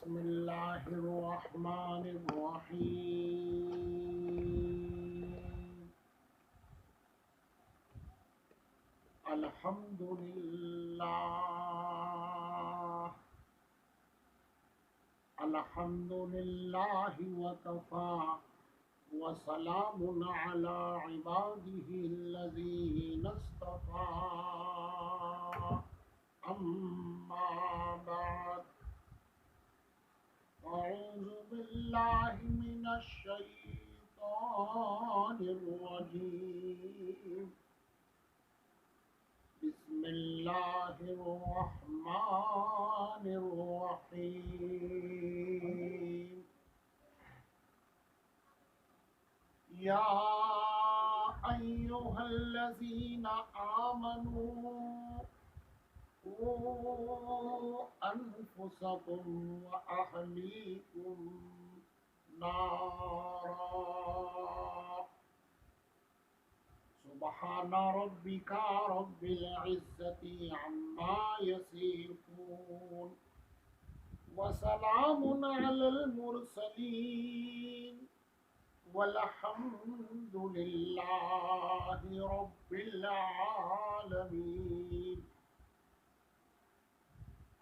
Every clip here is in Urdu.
بسم الله الرحمن الرحيم. الحمد لله وكفى وسلام على عباده الذين اصطفى. أما بعد، أعوذ بالله من الشيطان الرجيم. بسم الله الرحمن الرحيم. يا أيها الذين آمنوا قوا أنفسكم وأهليكم نارا. سبحان ربك رب العزة عما يصفون وسلام على المرسلين والحمد لله رب العالمين.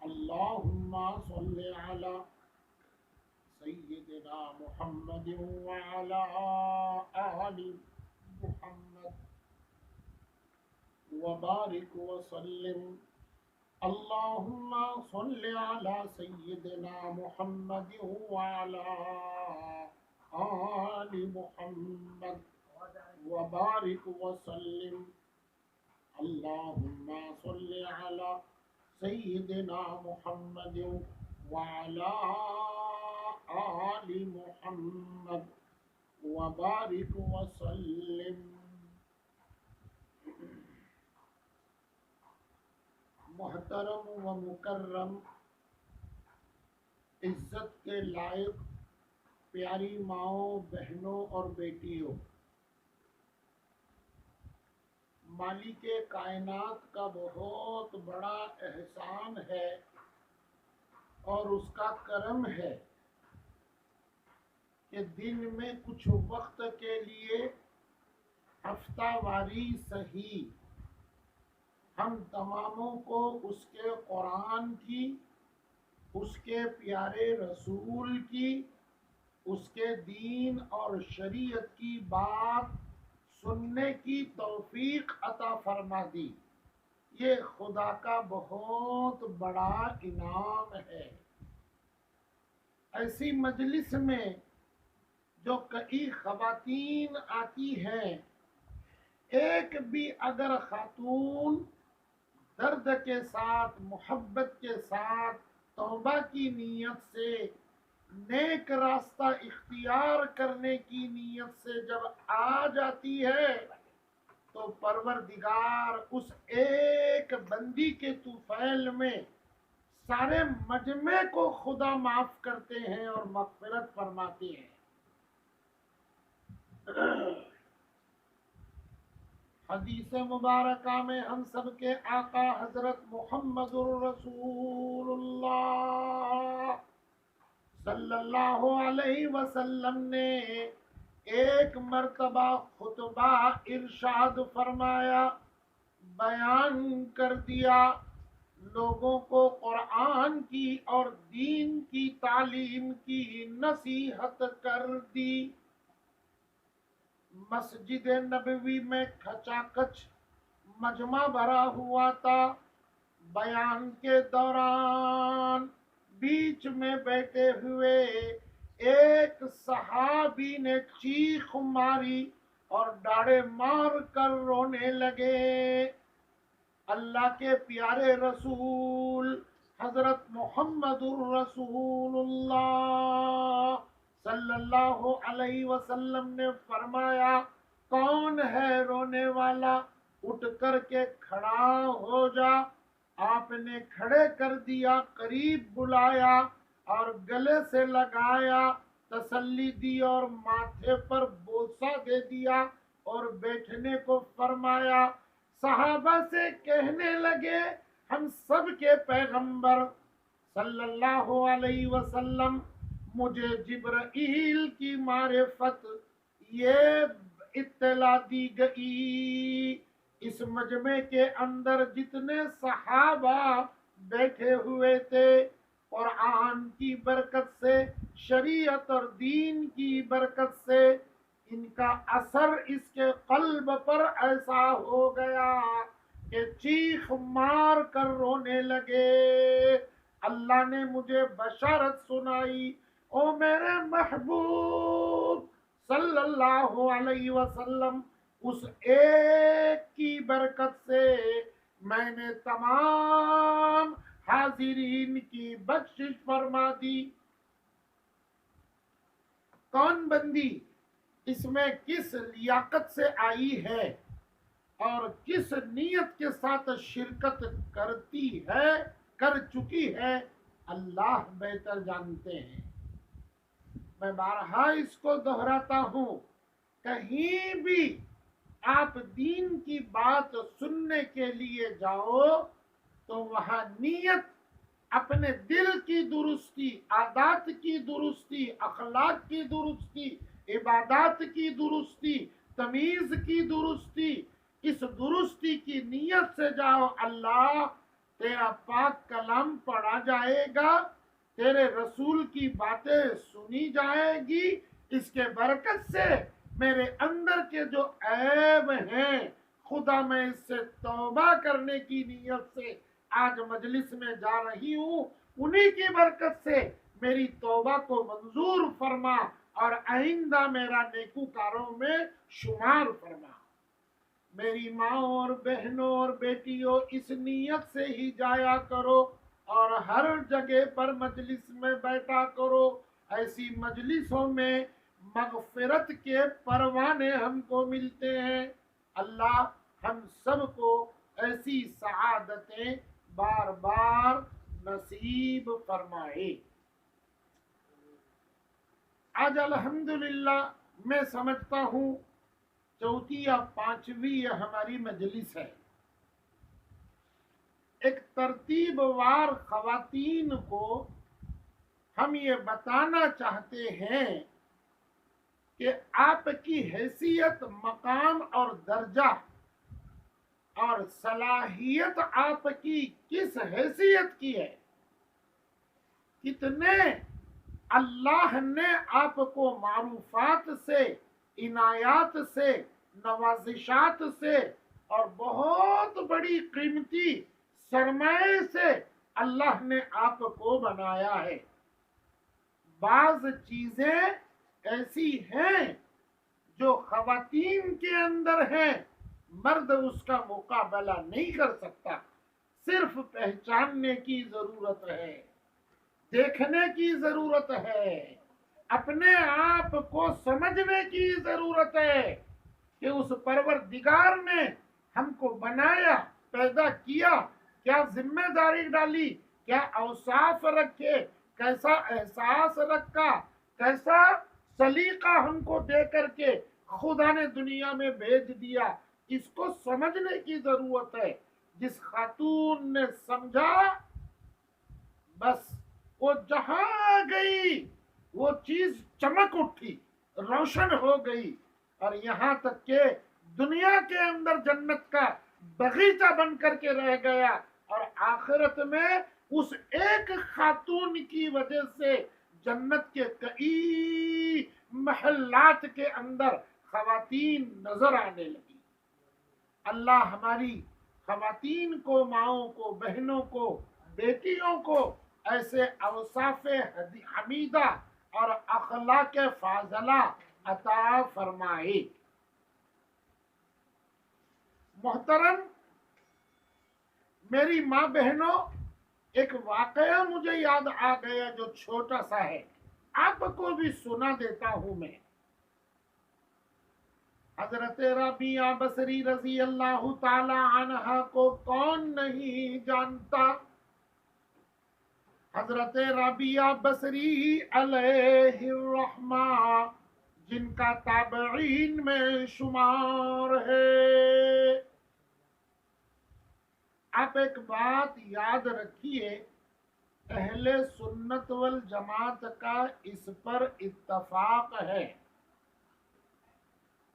اللهم صل على سيدنا محمد وعلى آل محمد وبارك وسلم. اللهم صل على سيدنا محمد وعلى آل محمد وبارك وسلم. اللهم صل على سيدنا محمد وعلى آل محمد وبارك وسلم. محترم و مکرم، عزت کے لائق پیاری ماؤں، بہنوں اور بیٹیوں، مالک کائنات کا بہت بڑا احسان ہے اور اس کا کرم ہے کہ دن میں کچھ وقت کے لیے ہفتہ واری صحیح ہم تماموں کو اس کے قرآن کی، اس کے پیارے رسول کی، اس کے دین اور شریعت کی بات سننے کی توفیق عطا فرما دی. یہ خدا کا بہت بڑا انعام ہے. ایسی مجلس میں جو کئی خواتین آتی ہیں، ایک بھی اگر خاتون درد کے ساتھ، محبت کے ساتھ، توبہ کی نیت سے، نیک راستہ اختیار کرنے کی نیت سے جب آ جاتی ہے تو پروردگار اس ایک بندی کے طفیل میں سارے مجمع کو خدا معاف کرتے ہیں اور مغفرت فرماتے ہیں. حدیث مبارکہ میں ہم سب کے آقا حضرت محمد الرسول اللہ صلی اللہ علیہ وسلم نے ایک مرتبہ خطبہ ارشاد فرمایا، بیان کر دیا، لوگوں کو قرآن کی اور دین کی تعلیم کی نصیحت کر دی. مسجد نبوی میں کھچا کچ مجمع بھرا ہوا تھا. بیان کے دوران بیچ میں بیٹھے ہوئے ایک صحابی نے چیخ ماری اور ڈاڑے مار کر رونے لگے. اللہ کے پیارے رسول حضرت محمد الرسول اللہ صلی اللہ علیہ وسلم نے فرمایا، کون ہے رونے والا؟ اٹھ کر کے کھڑا ہو جا. آپ نے کھڑے کر دیا، قریب بلایا اور گلے سے لگایا، تسلی دی اور ماتھے پر بوسہ دے دیا اور بیٹھنے کو فرمایا. صحابہ سے کہنے لگے، ہم سب کے پیغمبر صلی اللہ علیہ وسلم مجھے جبرائیل کی معرفت یہ اطلاع دی گئی، اس مجمع کے اندر جتنے صحابہ بیٹھے ہوئے تھے، قرآن کی برکت سے، شریعت اور دین کی برکت سے ان کا اثر اس کے قلب پر ایسا ہو گیا کہ چیخ مار کر رونے لگے۔ اللہ نے مجھے بشارت سنائی، او میرے محبوب صلی اللہ علیہ وسلم، اس ایک کی برکت سے میں نے تمام حاضرین کی بخشش فرما دی۔ کون بندی اس میں کس لیاقت سے آئی ہے اور کس نیت کے ساتھ شرکت کرتی ہے، کر چکی ہے، اللہ بہتر جانتے ہیں۔ میں بارہا اس کو دہراتا ہوں، کہیں بھی آپ دین کی بات سننے کے لیے جاؤ تو وہاں نیت، اپنے دل کی درستی، عادات کی درستی، اخلاق کی درستی، عبادات کی درستی، تمیز کی درستی، اس درستی کی نیت سے جاؤ، اللہ تیرا پاک کلام پڑھا جائے گا، تیرے رسول کی باتیں سنی جائے گی، اس کے برکت سے میرے اندر کے جو عیب ہیں خدا میں اس سے توبہ کرنے کی نیت سے آج مجلس میں جا رہی ہوں، انہی کی برکت سے میری توبہ کو منظور فرما اور آئندہ میرا نیکوکاروں میں شمار فرما۔ میری ماں اور بہنوں اور بیٹیوں، اس نیت سے ہی جایا کرو اور ہر جگہ پر مجلس میں بیٹھا کرو، ایسی مجلسوں میں مغفرت کے پروانے ہم کو ملتے ہیں۔ اللہ ہم سب کو ایسی سعادتیں بار بار نصیب فرمائے۔ آج الحمدللہ میں سمجھتا ہوں چوتھی یا پانچویں ہماری مجلس ہے۔ ایک ترتیب وار خواتین کو ہم یہ بتانا چاہتے ہیں کہ آپ کی حیثیت، مقام اور درجہ اور صلاحیت آپ کی کس حیثیت کی ہے، کتنے اللہ نے آپ کو معروفات سے، عنایات سے، نوازشات سے اور بہت بڑی قیمتی سرمایہ سے اللہ نے آپ کو بنایا ہے۔ بعض چیزیں ایسی ہیں جو خواتین کے اندر ہیں، مرد اس کا مقابلہ نہیں کر سکتا، صرف پہچاننے کی ضرورت ہے، دیکھنے کی ضرورت ہے، اپنے آپ کو سمجھنے کی ضرورت ہے کہ اس پروردگار نے ہم کو بنایا، پیدا کیا، کیا ذمہ داری ڈالی، کیا اوصاف رکھے، کیسا احساس رکھا، کیسا سلیقہ ہم کو دے کر کے خدا نے دنیا میں بھیج دیا، اس کو سمجھنے کی ضرورت ہے۔ جس خاتون نے سمجھا، بس وہ جہاں گئی وہ چیز چمک اٹھی، روشن ہو گئی، اور یہاں تک کہ دنیا کے اندر جنت کا باغیچہ بن کر کے رہ گیا، اور آخرت میں اس ایک خاتون کی وجہ سے جنت کے کئی محلات کے اندر خواتین نظر آنے لگی۔ اللہ ہماری خواتین کو، ماؤں کو، بہنوں کو، بیٹیوں کو ایسے اوصاف حمیدہ اور اخلاق فاضلہ عطا فرمائے۔ محترم میری ماں بہنوں، ایک واقعہ مجھے یاد آ گیا جو چھوٹا سا ہے، آپ کو بھی سنا دیتا ہوں میں۔ حضرت ربیعہ بصری رضی اللہ تعالی عنہ کو کون نہیں جانتا؟ حضرت ربیعہ بصری علیہ الرحمہ، جن کا تابعین میں شمار ہے۔ آپ ایک بات یاد رکھیے اہل سنت والجماعت کا اس پر اتفاق ہے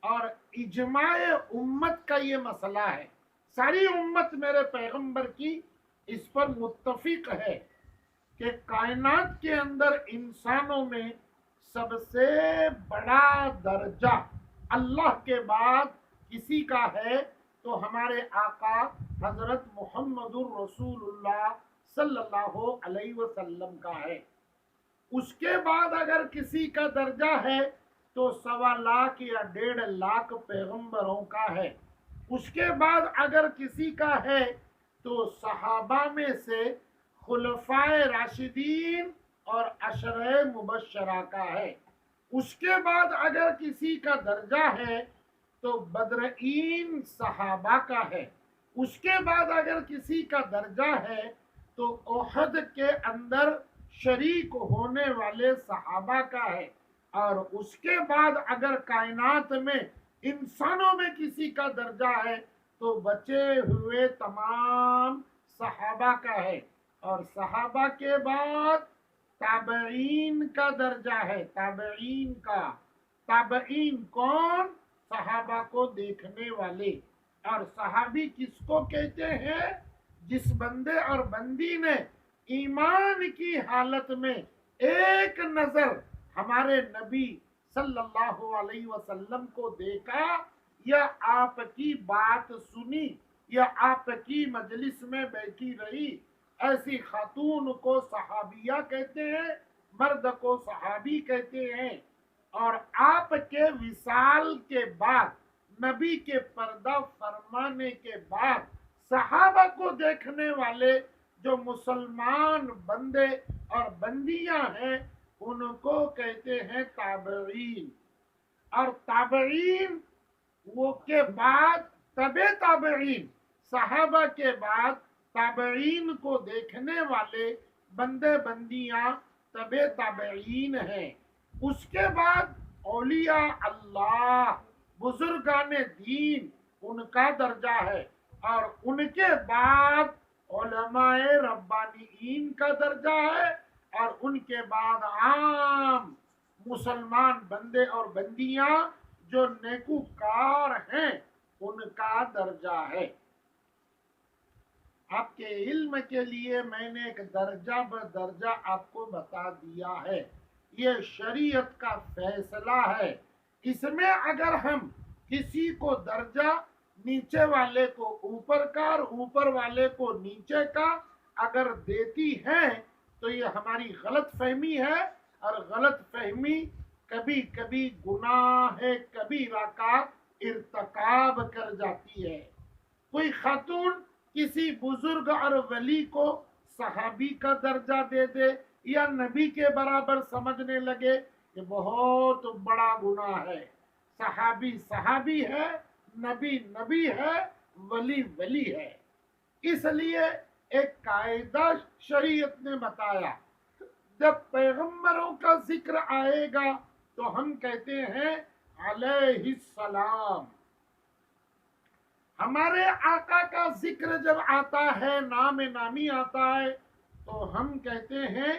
اور اجماع امت کا یہ مسئلہ ہے. ساری امت میرے پیغمبر کی اس پر متفق ہے کہ کائنات کے اندر انسانوں میں سب سے بڑا درجہ اللہ کے بعد کسی کا ہے تو ہمارے آقا حضرت محمد الرسول اللہ صلی اللہ علیہ وسلم کا ہے. اس کے بعد اگر کسی کا درجہ ہے تو 1.25 یا 1.5 پیغمبروں کا ہے. اس کے بعد اگر کسی کا ہے تو صحابہ میں سے خلفائے راشدین اور عشرہ مبشرہ کا ہے. اس کے بعد اگر کسی کا درجہ ہے تو بدرین صحابہ کا ہے. اس کے بعد اگر کسی کا درجہ ہے تو احد کے اندر شریک ہونے والے صحابہ کا ہے. اور اس کے بعد اگر کائنات میں انسانوں میں کسی کا درجہ ہے تو بچے ہوئے تمام صحابہ کا ہے. اور صحابہ کے بعد تابعین کا درجہ ہے. تابعین کا، تابعین کون؟ صحابہ کو دیکھنے والے. اور صحابی کس کو کہتے ہیں؟ جس بندے اور بندی نے ایمان کی حالت میں ایک نظر ہمارے نبی صلی اللہ علیہ وسلم کو دیکھا یا آپ کی بات سنی یا آپ کی مجلس میں بیٹھی رہی، ایسی خاتون کو صحابیہ کہتے ہیں، مرد کو صحابی کہتے ہیں. اور آپ کے وصال کے بعد، نبی کے پردہ فرمانے کے بعد صحابہ کو دیکھنے والے جو مسلمان بندے اور بندیاں ہیں ان کو کہتے ہیں تابعین. اور تابعین وہ کے بعد تابعین، صحابہ کے بعد تابعین کو دیکھنے والے بندے بندیاں تابعین ہیں. اس کے بعد اولیاء اللہ، بزرگان دین، ان کا درجہ ہے. اور ان کے بعد علماء ربانیین کا درجہ ہے. اور ان کے بعد عام مسلمان بندے اور بندیاں جو نیکوکار ہیں ان کا درجہ ہے. آپ کے علم کے لیے میں نے ایک درجہ بدرجہ آپ کو بتا دیا ہے. یہ شریعت کا فیصلہ ہے. اس میں اگر ہم کسی کو درجہ نیچے والے کو اوپر کا اور اوپر والے کو نیچے کا اگر دیتی ہیں تو یہ ہماری غلط فہمی ہے. اور غلط فہمی کبھی کبھی گناہ کبیرہ کا ارتکاب کر جاتی ہے. کوئی خاتون کسی بزرگ اور ولی کو صحابی کا درجہ دے دے یا نبی کے برابر سمجھنے لگے، یہ بہت بڑا گناہ ہے. صحابی صحابی ہے، نبی نبی ہے، ولی ولی ہے. اس لیے ایک قاعدہ شریعت نے بتایا، جب پیغمبروں کا ذکر آئے گا تو ہم کہتے ہیں علیہ السلام. ہمارے آقا کا ذکر جب آتا ہے، نام نامی آتا ہے تو ہم کہتے ہیں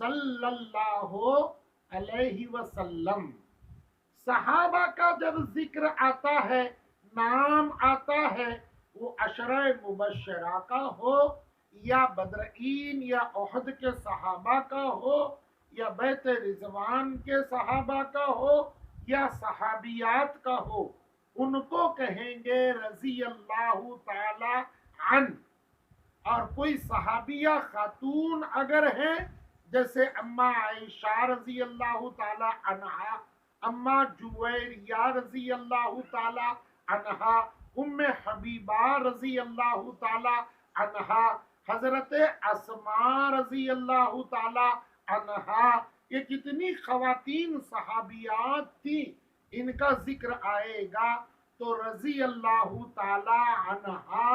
صلی اللہ علیہ وسلم. صحابہ کا جب ذکر آتا ہے، نام آتا ہے، وہ عشرہ مبشرہ کا ہو یا بدرین یا احد کے صحابہ کا ہو یا بیت رضوان کے صحابہ کا ہو یا صحابیات کا ہو، ان کو کہیں گے رضی اللہ تعالی عنہ. اور کوئی صحابیہ خاتون اگر ہیں جیسے اما عائشہ رضی اللہ تعالی عنہا، اما جویریہ رضی اللہ تعالی عنہا، ام حبیبہ رضی اللہ تعالی عنہا، حضرت اسماء رضی اللہ تعالی عنہا، یہ کتنی خواتین صحابیات تھیں. ان کا ذکر آئے گا تو رضی اللہ تعالی عنہا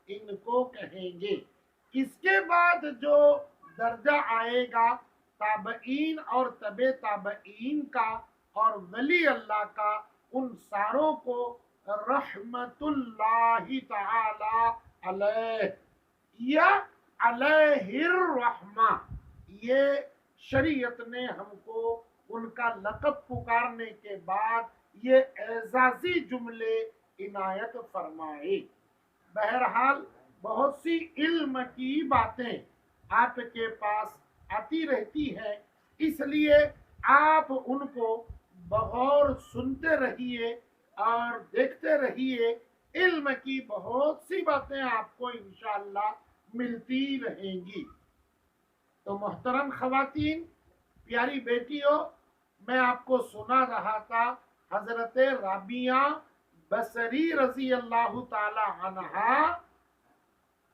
ان کو کہیں گے. اس کے بعد جو درجہ آئے گا تابعین اور تابعین کا اور ولی اللہ کا، ان ساروں کو رحمت اللہ تعالی علیہ یا علیہ الرحمہ، یہ شریعت نے ہم کو ان کا لقب پکارنے کے بعد یہ اعزازی جملے عنایت فرمائے۔ بہرحال بہت سی علم کی باتیں آپ کے پاس آتی رہتی ہے، اس لیے آپ ان کو بغور سنتے رہیے اور دیکھتے رہیے، علم کی بہت سی باتیں آپ کو انشاءاللہ ملتی رہیں گی۔ تو محترم خواتین، پیاری بیٹیوں، میں آپ کو سنا رہا تھا حضرت رابعہ بصری رضی اللہ تعالی عنہا،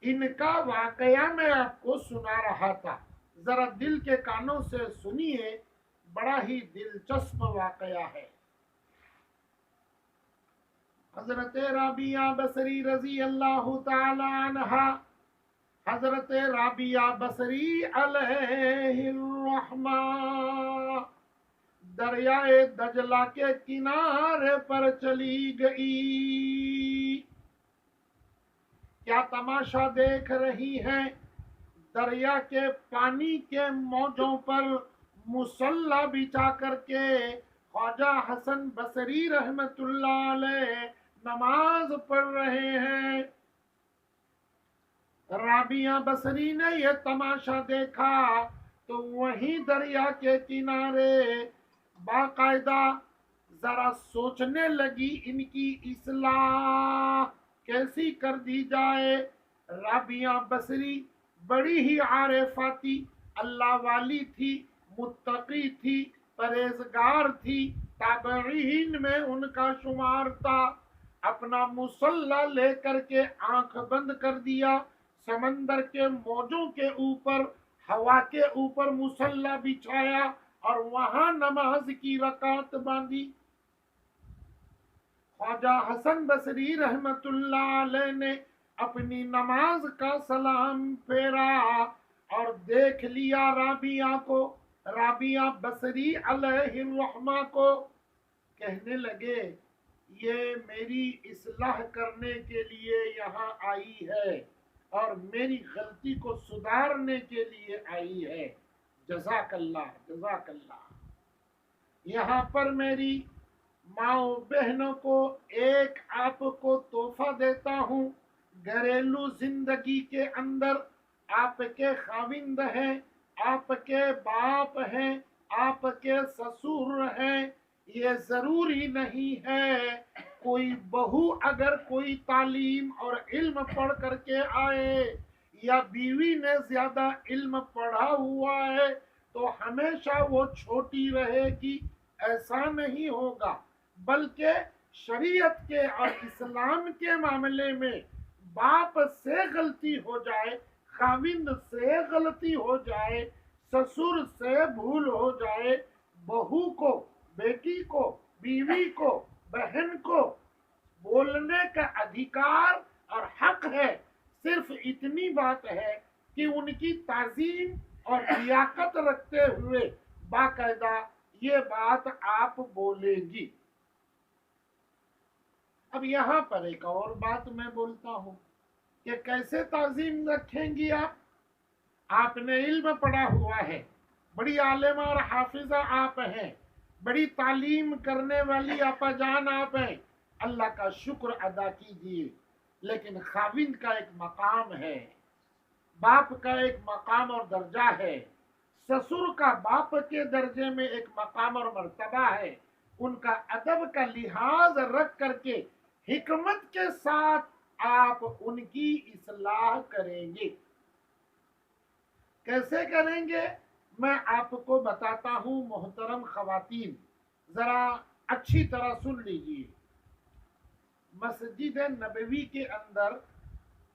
ان کا واقعہ میں آپ کو سنا رہا تھا، ذرا دل کے کانوں سے سنیے، بڑا ہی دلچسپ واقعہ ہے۔ حضرت رابعہ بصری رضی اللہ تعالی عنہا، حضرت رابعہ بصری علیہ الرحمہ دریائے دجلہ کے کنارے پر چلی گئی۔ کیا تماشا دیکھ رہی ہیں؟ دریا کے پانی کے موجوں پر مصلی بچھا کر کے خواجہ حسن بصری رحمت اللہ علیہ نماز پڑھ رہے ہیں۔ رابعہ بصری نے یہ تماشا دیکھا تو وہیں دریا کے کنارے باقاعدہ ذرا سوچنے لگی ان کی اصلاح کیسی کر دی جائے۔ رابعہ بصری بڑی ہی عارفہ تھی، اللہ والی تھی، متقی تھی، پرہیزگار تھی، تابعین میں ان کا شمار تھا۔ اپنا مصلی لے کر کے آنکھ بند کر دیا، سمندر کے موجوں کے اوپر، ہوا کے اوپر مصلی بچھایا اور وہاں نماز کی رکعت باندھی۔ خواجہ حسن بصری رحمت اللہ علیہ نے اپنی نماز کا سلام پھیرا اور دیکھ لیا رابعہ کو، رابعہ بصری علیہ الرحمہ کو، کہنے لگے یہ میری اصلاح کرنے کے لیے یہاں آئی ہے اور میری غلطی کو سدھارنے کے لیے آئی ہے، جزاک اللہ جزاک اللہ۔ یہاں پر میری ماؤں بہنوں کو ایک آپ کو تحفہ دیتا ہوں، گھریلو زندگی کے اندر آپ کے خاوند ہیں، آپ کے باپ ہیں، آپ کے سسر ہیں، یہ ضروری نہیں ہے کوئی بہو اگر کوئی تعلیم اور علم پڑھ کر کے آئے یا بیوی نے زیادہ علم پڑھا ہوا ہے تو ہمیشہ وہ چھوٹی رہے گی، ایسا نہیں ہوگا، بلکہ شریعت کے اور اسلام کے معاملے میں باپ سے غلطی ہو جائے، خاوند سے غلطی ہو جائے، سسر سے بھول ہو جائے، بہو کو، بیٹی کو، بیوی کو، بہن کو بولنے کا ادھیکار اور حق ہے، صرف اتنی بات ہے کہ ان کی تعظیم اور لیاقت رکھتے ہوئے باقاعدہ یہ بات آپ بولیں گی۔ اب یہاں پر ایک اور بات میں بولتا ہوں کہ کیسے تعظیم رکھیں گی آپ نے علم پڑھا ہوا ہے، بڑی عالمہ اور حافظہ آپ ہیں، بڑی تعلیم کرنے والی آپا جان آپ ہیں، اللہ کا شکر ادا کیجیے، لیکن خاوند کا ایک مقام ہے، باپ کا ایک مقام اور درجہ ہے، سسر کا باپ کے درجے میں ایک مقام اور مرتبہ ہے، ان کا ادب کا لحاظ رکھ کر کے حکمت کے ساتھ آپ ان کی اصلاح کریں گے۔ کیسے کریں گے میں آپ کو بتاتا ہوں محترم خواتین، ذرا اچھی طرح سن لیجیے۔ مسجد نبوی کے اندر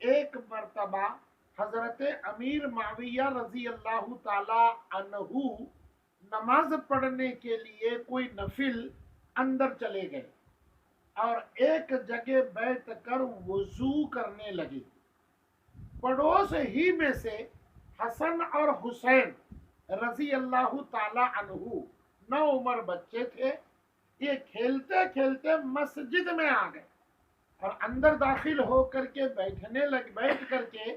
ایک مرتبہ حضرت امیر معاویہ رضی اللہ تعالی عنہ نماز پڑھنے کے لیے کوئی نفل اندر چلے گئے اور ایک جگہ بیٹھ کر وضو کرنے لگے۔ پڑوس ہی میں سے حسن اور حسین رضی اللہ تعالی عنہ نوعمر بچے تھے، یہ کھیلتے کھیلتے مسجد میں آ گئے اور اندر داخل ہو کر کے بیٹھ کر کے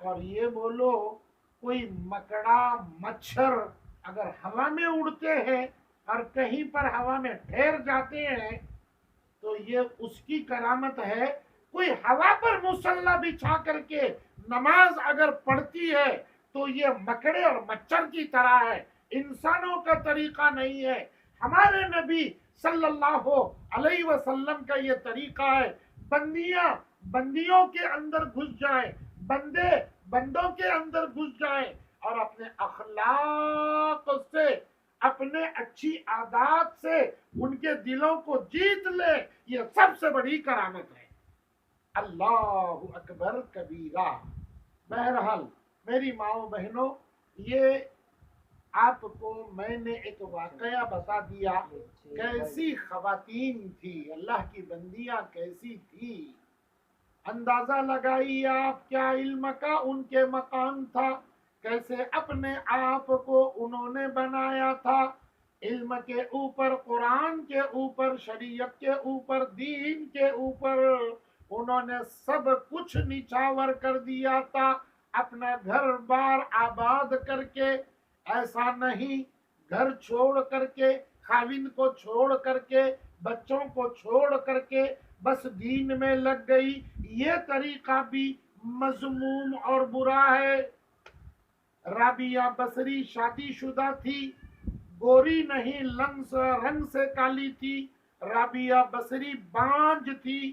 اور یہ بولو کوئی مکڑا مچھر اگر ہوا میں اڑتے ہیں اور کہیں پر ہوا میں ٹھہر جاتے ہیں تو یہ اس کی کرامت ہے. کوئی ہوا پر مصلی بچھا کر کے نماز اگر پڑھتی ہے تو یہ مکڑے اور مچھر کی طرح ہے، انسانوں کا طریقہ نہیں ہے. ہمارے نبی صلی اللہ علیہ وسلم کا یہ طریقہ ہے، بندیاں بندیوں کے اندر گھس جائیں، بندے بندوں کے اندر گھس جائیں اور اپنے اخلاق سے، اپنے اچھی عادات سے ان کے دلوں کو جیت لے. یہ سب سے بڑی کرامت ہے. اللہ اکبر کبیرہ. بہرحال میری ماؤں بہنوں، یہ آپ کو میں نے ایک واقعہ بتا دیا. کیسی خواتین تھی، اللہ کی بندیاں کیسی تھی. اندازہ لگائیے آپ کیا علم کا ان کے مقام تھا، کیسے اپنے آپ کو انہوں نے بنایا تھا. علم کے اوپر، قرآن کے اوپر، شریعت کے اوپر، دین کے اوپر انہوں نے سب کچھ نچھاور کر دیا تھا. اپنا گھر بار آباد کر کے، ایسا نہیں گھر چھوڑ کر کے، خاوند کو چھوڑ کر کے، بچوں کو چھوڑ کر کے بس دین میں لگ گئی. یہ طریقہ بھی مذموم اور برا ہے. رابعہ بصری شادی شدہ تھی، گوری نہیں، رنگ سے کالی تھی. رابعہ بصری بانجھ تھی،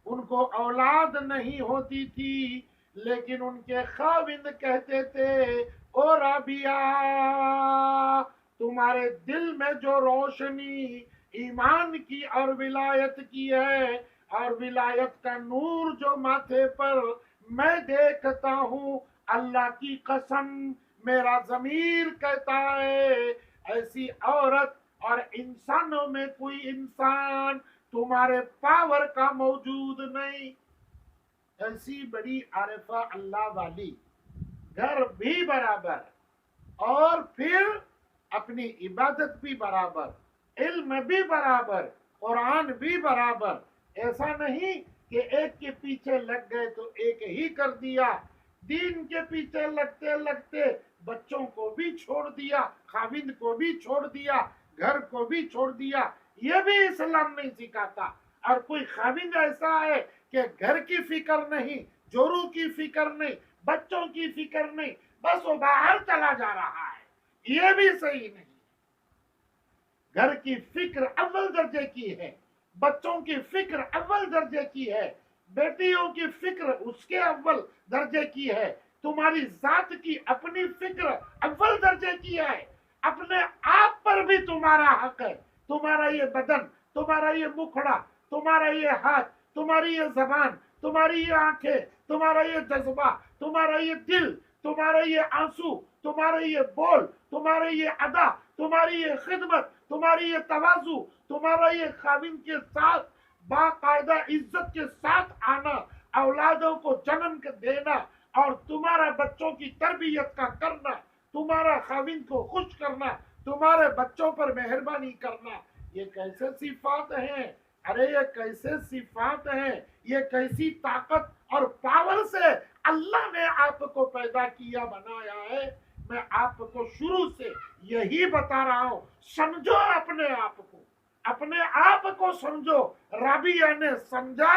ان کو اولاد نہیں ہوتی تھی، لیکن ان کے خاوند کہتے تھے او رابعہ، تمہارے دل میں جو روشنی ایمان کی اور ولایت کی ہے، اور ولایت کا نور جو ماتھے پر میں دیکھتا ہوں، اللہ کی قسم میرا ضمیر کہتا ہے ایسی عورت اور انسانوں میں کوئی انسان تمہارے پاور کا موجود نہیں. ایسی بڑی عارفہ اللہ والی، گھر بھی برابر اور پھر اپنی عبادت بھی برابر، علم بھی برابر، قرآن بھی برابر. ایسا نہیں کہ ایک کے پیچھے لگ گئے تو ایک ہی کر دیا. دین کے پیچھے لگتے لگتے بچوں کو بھی چھوڑ دیا، خاوند کو بھی چھوڑ دیا، گھر کو بھی چھوڑ دیا. یہ بھی اسلام نہیں سکھاتا. اور کوئی خاوند ایسا ہے کہ گھر کی فکر نہیں، جورو کی فکر نہیں، بچوں کی فکر نہیں، بس وہ باہر چلا جا رہا ہے. یہ بھی صحیح نہیں. گھر کی فکر اول درجے کی ہے، بچوں کی فکر اول درجے کی ہے، بیٹیوں کی فکر اس کے اول درجے کی ہے. تمہاری ذات کی اپنی فکر اول درجے کی ہے. اپنے آپ پر بھی تمہارا حق ہے. تمہارا یہ بدن، تمہارا یہ مکھڑا، تمہارا یہ ہاتھ، تمہاری یہ زبان، تمہاری یہ آنکھیں، تمہارا یہ جذبہ، تمہارا یہ دل، تمہارا یہ آنسو، تمہارا یہ بول، تمہارا یہ ادا، تمہاری یہ خدمت، تمہاری یہ تواضع، تمہارا یہ خاوند کے ساتھ باقاعدہ عزت کے ساتھ آنا، اولادوں کو جنم دینا، اور تمہارا بچوں کی تربیت کا کرنا، تمہارا خاوند کو خوش کرنا، تمہارے بچوں پر مہربانی کرنا. یہ کیسے صفات ہیں؟ ارے یہ کیسے صفات ہیں؟ یہ کیسی طاقت اور پاور سے اللہ نے آپ کو پیدا کیا، بنایا ہے. میں آپ کو شروع سے یہی بتا رہا ہوں، سمجھو اپنے آپ کو، اپنے آپ کو سمجھو. رابعہ نے سمجھا،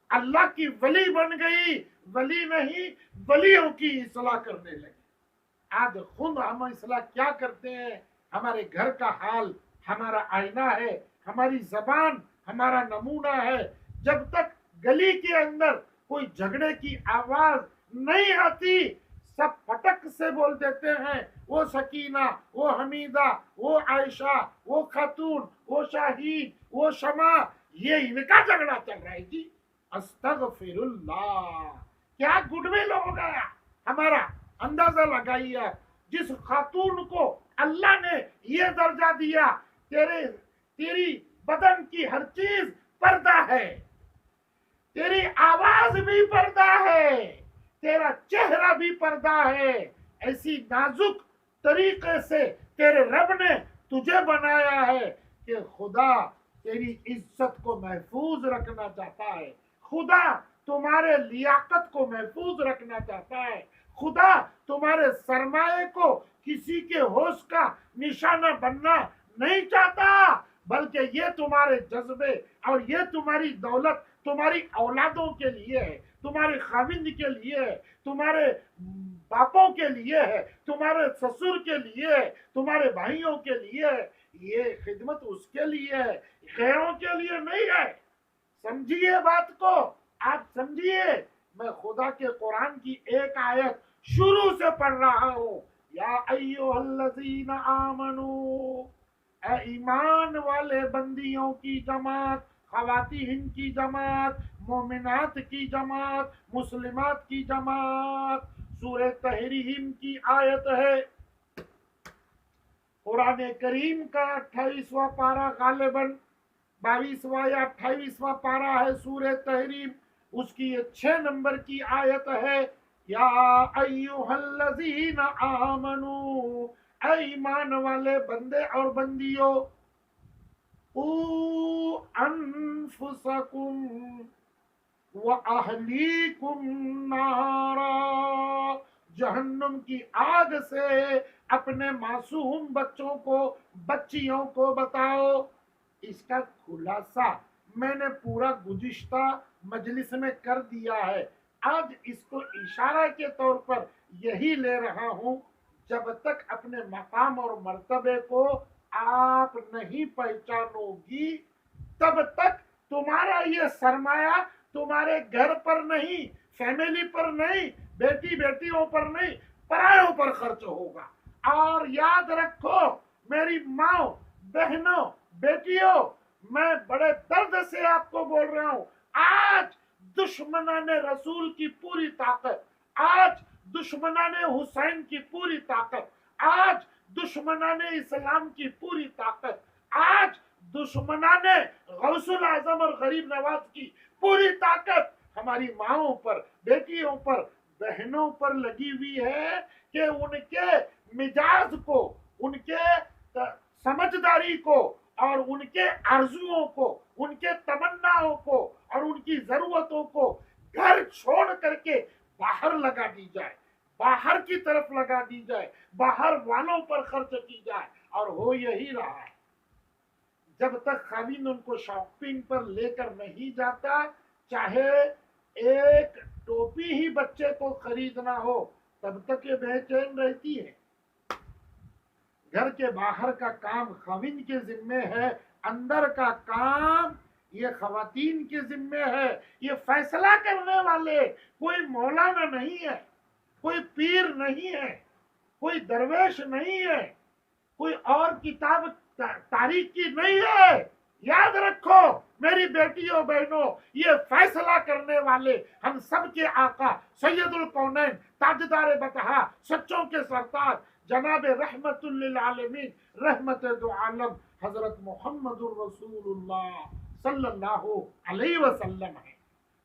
اللہ کی ولی بن گئی. ولی نہیں، ولیوں کی اصلاح کرنے لگی. آج خود ہم اصلاح کیا کرتے ہیں؟ ہمارے گھر کا حال ہمارا آئینہ ہے، ہماری زبان ہمارا نمونہ ہے. جب تک گلی کے اندر کوئی جھگڑے کی آواز نہیں آتی، سب پٹک سے بول دیتے ہیں وہ سکینہ، وہ حمیدہ، وہ عائشہ، وہ خاتون، وہ شاہین، وہ شمع، یہ ان کا جھگڑا چل رہا ہے. جی استغفر اللہ، کیا گڈ ول ہو گیا ہمارا. اندازہ لگائیے، جس خاتون کو اللہ نے یہ درجہ دیا، تیری بدن کی ہر چیز پردہ ہے، تیری آواز بھی پردہ ہے، تیرا چہرہ بھی پردہ ہے. ایسی نازک طریقے سے تیرے رب نے تجھے بنایا ہے کہ خدا تیری عزت کو محفوظ رکھنا چاہتا ہے. خدا تمہارے لیاقت کو محفوظ رکھنا چاہتا ہے. خدا تمہارے سرمایہ کو کسی کے ہوش کا نشانہ بننا نہیں چاہتا، بلکہ یہ تمہارے جذبے اور یہ تمہاری دولت تمہاری اولادوں کے لیے ہے، تمہارے خاوند کے لیے ہے، تمہارے باپوں کے لیے ہے، تمہارے سسر کے لیے ہے، تمہارے بھائیوں کے لیے ہے. یہ خدمت اس کے لیے ہے، غیروں کے لیے نہیں ہے. سمجھیے بات کو، آپ سمجھیے. میں خدا کے قرآن کی ایک آیت شروع سے پڑھ رہا ہوں. یا ایھا الذین آمنو، اے ایمان والے بندیوں کی جماعت، خواتین کی جماعت، مومنات کی جماعت، مسلمات کی جماعت. سورہ تحریم کی آیت ہے، قرآن کریم کا 28واں پارہ، غالباً 22واں یا 28واں پارہ ہے سورہ تحریم. اس کی 6 نمبر کی آیت ہے، یا ایھا الذین آمنو، اے ایمان والے بندے اور بندیوں، قوا انفسکم وَأَهْلِيكُمْ نَارًا، جہنم کی آگ سے اپنے معصوم بچوں کو، بچیوں کو بتاؤ. اس کا خلاصہ میں نے پورا گزشتہ مجلس میں کر دیا ہے. آج اس کو اشارہ کے طور پر یہی لے رہا ہوں، جب تک اپنے مقام اور مرتبے کو آپ نہیں پہچانو گی، تب تک تمہارا یہ سرمایہ تمہارے گھر پر نہیں، فیملی پر نہیں، بیٹی بیٹیوں پر نہیں، پرایوں پر خرچ ہوگا. اور یاد رکھو میری ماں، بہنوں، بیٹیوں، میں بڑے درد سے آپ کو بول رہا ہوں، آج دشمنان رسول کی پوری طاقت، آج دشمنان حسین کی پوری طاقت، آج دشمنان اسلام کی پوری طاقت، آج دشمنان غوث الاعظم اور غریب نواز کی پوری طاقت ہماری ماؤں پر، بیٹیوں پر، بہنوں پر لگی ہوئی ہے کہ ان کے مزاج کو، ان کے سمجھداری کو، اور ان کے آرزوؤں کو، ان کے تمناؤں کو، اور ان کی ضرورتوں کو گھر چھوڑ کر کے باہر لگا دی جائے، باہر کی طرف لگا دی جائے، باہر والوں پر خرچ کی جائے. اور ہو یہی رہا ہے. جب تک خاوند ان کو شاپنگ پر لے کر نہیں جاتا، چاہے ایک ٹوپی ہی بچے کو خریدنا ہو، تب تک یہ بے چین رہتی ہے. گھر کے باہر کا کام خاوند کے ذمے ہے، اندر کا کام یہ خواتین کے ذمے ہے. یہ فیصلہ کرنے والے کوئی مولانا نہیں ہے، کوئی پیر نہیں ہے، کوئی درویش نہیں ہے، کوئی اور کتاب تاریخ کی نہیں ہے. یاد رکھو میری بیٹیوں بہنوں، یہ فیصلہ کرنے والے ہم سب کے آقا سید الکونین، تاجدار بطحا، سچوں کے سردار، جناب رحمت للعالمین، رحمت دو عالم، حضرت محمد الرسول اللہ صلی اللہ علیہ وسلم ہے.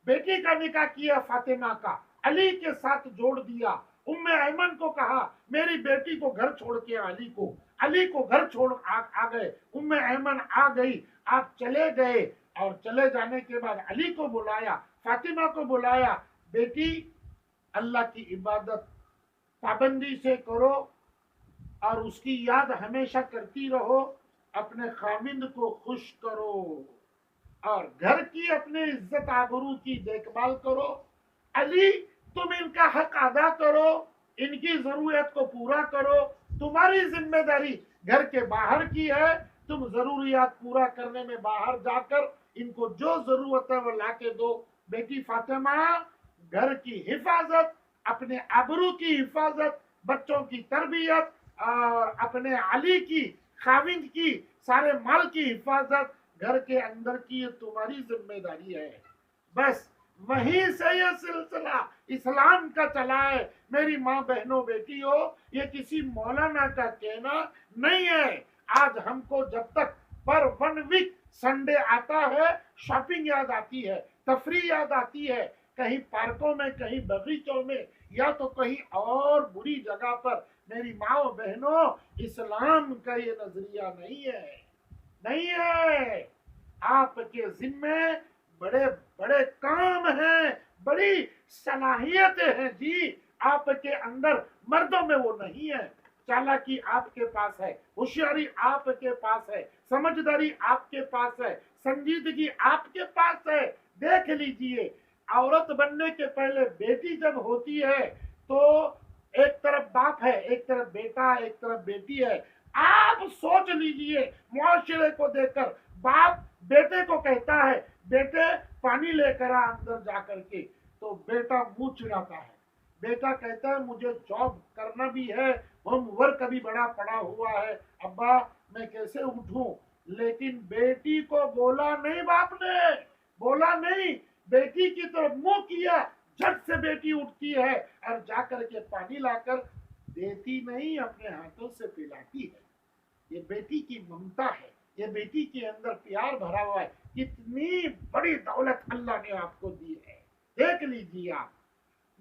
بیٹی کا نکاح کیا فاطمہ کا، علی کے ساتھ جوڑ دیا. ام ایمن کو کہا میری بیٹی کو گھر چھوڑ کے علی کو گھر چھوڑ آ گئے. ام ایمن آ گئی، آپ چلے گئے، اور چلے جانے کے بعد علی کو بلایا، فاطمہ کو بلایا، بیٹی اللہ کی عبادت پابندی سے کرو اور اس کی یاد ہمیشہ کرتی رہو، اپنے خاوند کو خوش کرو اور گھر کی اپنے عزت آبرو کی دیکھ بھال کرو. علی تم ان کا حق ادا کرو، ان کی ضرورت کو پورا کرو. تمہاری ذمہ داری گھر کے باہر کی ہے، تم ضروریات پورا کرنے میں باہر جا کر ان کو جو ضرورت ہے وہ لا کے دو. بیٹی فاطمہ گھر کی حفاظت، اپنے آبرو کی حفاظت، بچوں کی تربیت اور اپنے علی کی، خاوند کی، سارے مال کی حفاظت گھر کے اندر کی یہ تمہاری ذمہ داری ہے. بس وہیں سے یہ سلسلہ اسلام کا چلا ہے. میری ماں، بہنوں، بیٹیوں، یہ کسی مولانا کا کہنا نہیں ہے. آج ہم کو جب تک پر 1 ویک سنڈے آتا ہے، شاپنگ یاد آتی ہے، تفریح یاد آتی ہے، کہیں پارکوں میں، کہیں باغیچوں میں، یا تو کہیں اور بری جگہ پر. میری ماں بہنوں، اسلام کا یہ نظریہ نہیں ہے، نہیں ہے. آپ کے ذمے بڑے بڑے کام ہیں، بڑی صلاحیتیں ہیں جی آپ کے اندر، مردوں میں وہ نہیں ہے۔ چالاکی آپ کے پاس ہے، ہوشیاری آپ کے پاس ہے، سمجھداری آپ کے پاس ہے، سنجیدگی آپ کے پاس ہے۔ دیکھ لیجئے عورت بننے کے پہلے بیٹی جب ہوتی ہے تو ایک طرف باپ ہے، ایک طرف بیٹا ہے، ایک طرف بیٹی ہے۔ آپ سوچ لیجئے معاشرے کو دیکھ کر، باپ بیٹے کو کہتا ہے بیٹے پانی لے کر آ اندر جا کر کے، تو بیٹا منہ چڑھاتا ہے۔ بیٹا کہتا ہے مجھے جاب کرنا بھی ہے، ہوم ورک بھی بڑا پڑا ہوا ہے، ابا میں کیسے اٹھوں؟ لیکن بیٹی کو بولا نہیں، باپ نے بولا نہیں، بیٹی کی طرف منہ کیا، جھٹ سے بیٹی اٹھتی ہے اور جا کر کے پانی لا کر دیتی نہیں، اپنے ہاتھوں سے پلاتی ہے۔ یہ بیٹی کی ممتا ہے، یہ بیٹی کے اندر پیار بھرا ہوا ہے۔ کتنی بڑی دولت اللہ نے آپ کو دی ہے، دیکھ لیجیے آپ۔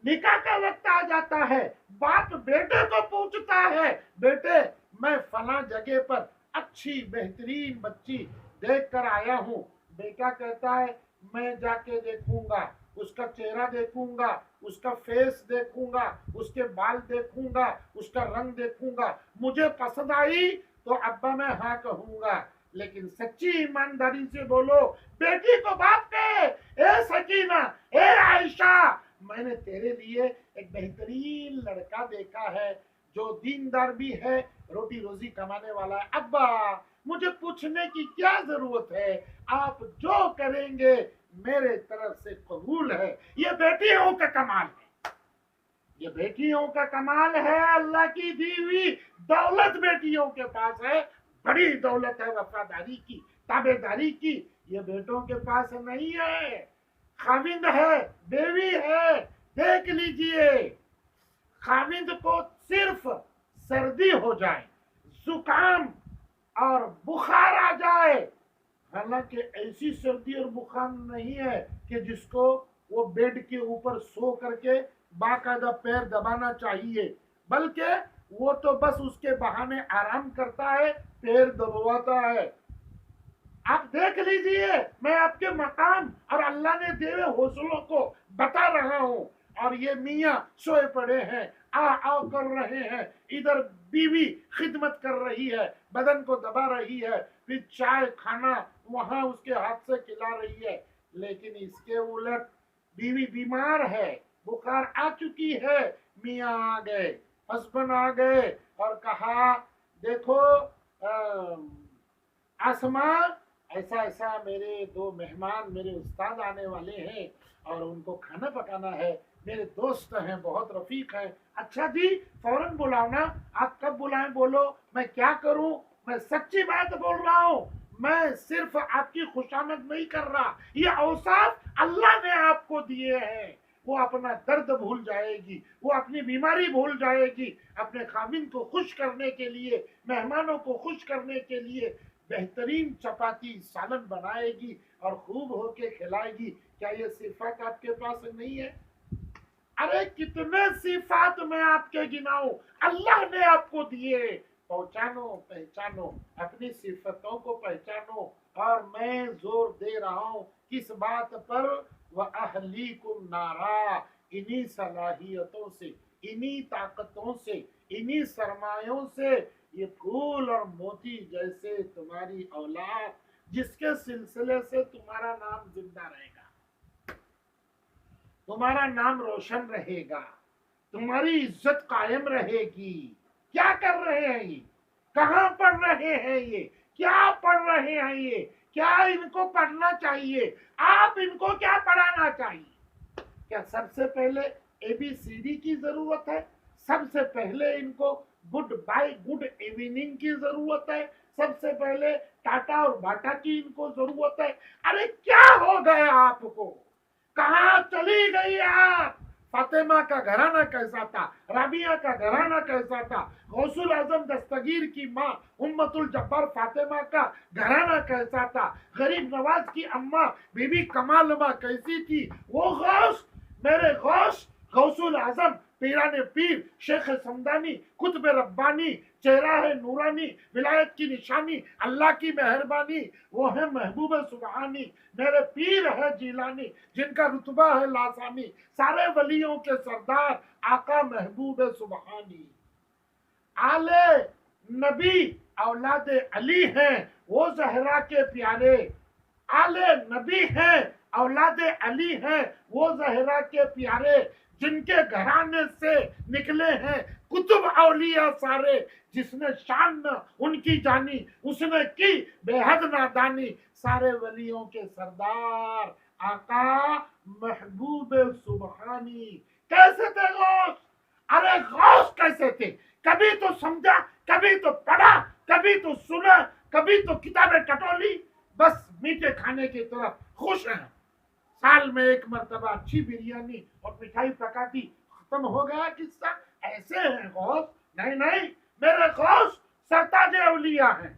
نکاح کا وقت آ جاتا ہے، باپ بیٹے کو پوچھتا ہے بیٹے میں فلاں جگہ پر اچھی بہترین بچی دیکھ کر آیا ہوں۔ بیٹا کہتا ہے میں جا کے دیکھوں گا، اس کا چہرہ دیکھوں گا، اس کا فیس دیکھوں گا، اس کے بال دیکھوں گا، اس کا رنگ دیکھوں گا، مجھے پسند آئی تو ابا میں ہاں کہوں گا۔ لیکن سچی ایمانداری سے بولو، بیٹی کو باپ کہے اے سکینہ، اے عائشہ، میں نے تیرے لیے ایک بہترین لڑکا دیکھا ہے جو دیندار بھی ہے، روٹی روزی کمانے والا ہے، ابا مجھے پوچھنے کی کیا ضرورت ہے، آپ جو کریں گے میرے طرف سے قبول ہے۔ یہ بیٹیوں کا کمال ہے، یہ بیٹیوں کا کمال ہے، اللہ کی دی ہوئی دولت بیٹیوں کے پاس ہے، بڑی دولت ہے وفاداری کی، تابعداری کی، یہ بیٹوں کے پاس نہیں ہے۔ خاوند ہے، بیوی ہے، دیکھ لیجئے خاوند کو صرف سردی ہو جائے، زکام اور بخار آ جائے، حالانکہ ایسی سردی اور بخار نہیں ہے کہ جس کو وہ بیڈ کے اوپر سو کر کے باقاعدہ پیر دبانا چاہیے، بلکہ وہ تو بس اس کے بہانے آرام کرتا ہے، پیر دبواتا ہے۔ آپ دیکھ لیجئے، میں آپ کے مقام اور اللہ نے دیے ہوئے حوصلوں کو بتا رہا ہوں، اور یہ میاں سوئے پڑے ہیں، آ کر رہے ہیں، ادھر بیوی خدمت کر رہی ہے، بدن کو دبا رہی ہے، پھر چائے کھانا وہاں اس کے ہاتھ سے کھلا رہی ہے۔ لیکن اس کے الٹ بیوی بیمار ہے، بخار آ چکی ہے، میاں آ گئے، ہسبینڈ آ گئے اور کہا دیکھو آسماں، ایسا ایسا میرے دو مہمان میرے استاد آنے والے ہیں اور ان کو کھانا پکانا ہے، میرے دوست ہیں، بہت رفیق ہیں۔ اچھا جی فوراً بلاؤ نا، آپ کب بلائیں بولو، میں کیا کروں؟ میں سچی بات بول رہا ہوں، میں صرف آپ کی خوشامد نہیں کر رہا، یہ اوصاف اللہ نے آپ کو دیے ہیں۔ وہ اپنا درد بھول جائے گی، وہ اپنی بیماری بھول جائے گی، اپنے خاوند کو خوش کرنے کے لیے، مہمانوں کو خوش کرنے کے لیے بہترین چپاتی سالن بنائے گی اور خوب ہو کے کھلائے گی۔ کیا یہ صفات آپ کے پاس نہیں ہے؟ ارے کتنے صفات میں آپ کے گناؤں، اللہ نے آپ کو دیے، پہچانو، پہچانو، اپنی صفتوں کو پہچانو۔ اور میں زور دے رہا ہوں کس بات پر؟ وَأَهْلِيكُمْ نَارًا، انہی صلاحیتوں سے، انہی طاقتوں سے، انہی سرمایوں سے یہ پھول اور موتی جیسے تمہاری اولاد، جس کے سلسلے سے تمہارا نام زندہ رہے گا، تمہارا نام روشن رہے گا، تمہاری عزت قائم رہے گی۔ کیا کر رہے ہیں یہ؟ کہاں پڑھ رہے ہیں یہ؟ کیا پڑھ رہے ہیں یہ؟ کیا ان کو پڑھنا چاہیے؟ آپ ان کو کیا پڑھانا چاہیے؟ کیا سب سے پہلے اے بی سی ڈی کی ضرورت ہے؟ سب سے پہلے ان کو گڈ بائی گڈ ایوننگ کی ضرورت ہے؟ سب سے پہلے ٹاٹا اور باٹا کی ان کو ضرورت ہے؟ ارے کیا ہو گیا آپ کو؟ کہاں چلی گئی آپ؟ فاطمہ کا گھرانہ کیسا تھا، رابعہ کا گھرانہ کیسا تھا، غوث الاعظم دستگیر کی ماں امت الجبار فاطمہ کا گھرانہ کیسا تھا، غریب نواز کی اماں بی بی کمال ماں کیسی تھی، وہ غوث، میرے غوث، غوث الاعظم، پیران پیر، شیخ سمدانی، قطب ربانی، چہرہ ہے نورانی، ولایت کی نشانی اللہ کی مہربانی، وہ ہے محبوب سبحانی، میرے پیر ہے جیلانی جن کا رتبہ ہے لاسانی، سارے ولیوں کے سردار آقا محبوب سبحانی۔ آل نبی اولاد علی ہیں وہ زہرا کے پیارے، آل نبی ہیں اولاد علی ہیں وہ زہرا کے پیارے، جن کے گھرانے سے نکلے ہیں کتب اولیاء سارے، جس نے شان نہ ان کی جانی اس نے کی بے حد نادانی، سارے ولیوں کے سردار آقا محبوب سبحانی۔ کیسے تھے غوث؟ ارے غوث کیسے تھے؟ کبھی تو سمجھا، کبھی تو پڑھا، کبھی تو سنا، کبھی تو کتابیں ٹٹولی، بس میٹھے کھانے کی طرف خوش ہیں۔ سال میں ایک مرتبہ اچھی بریانی اور مٹھائی پکا دی، ختم ہو گیا قصہ۔ ایسے ہیں غوث؟ نہیں نہیں، میرے غوث سرتاج اولیاء ہیں،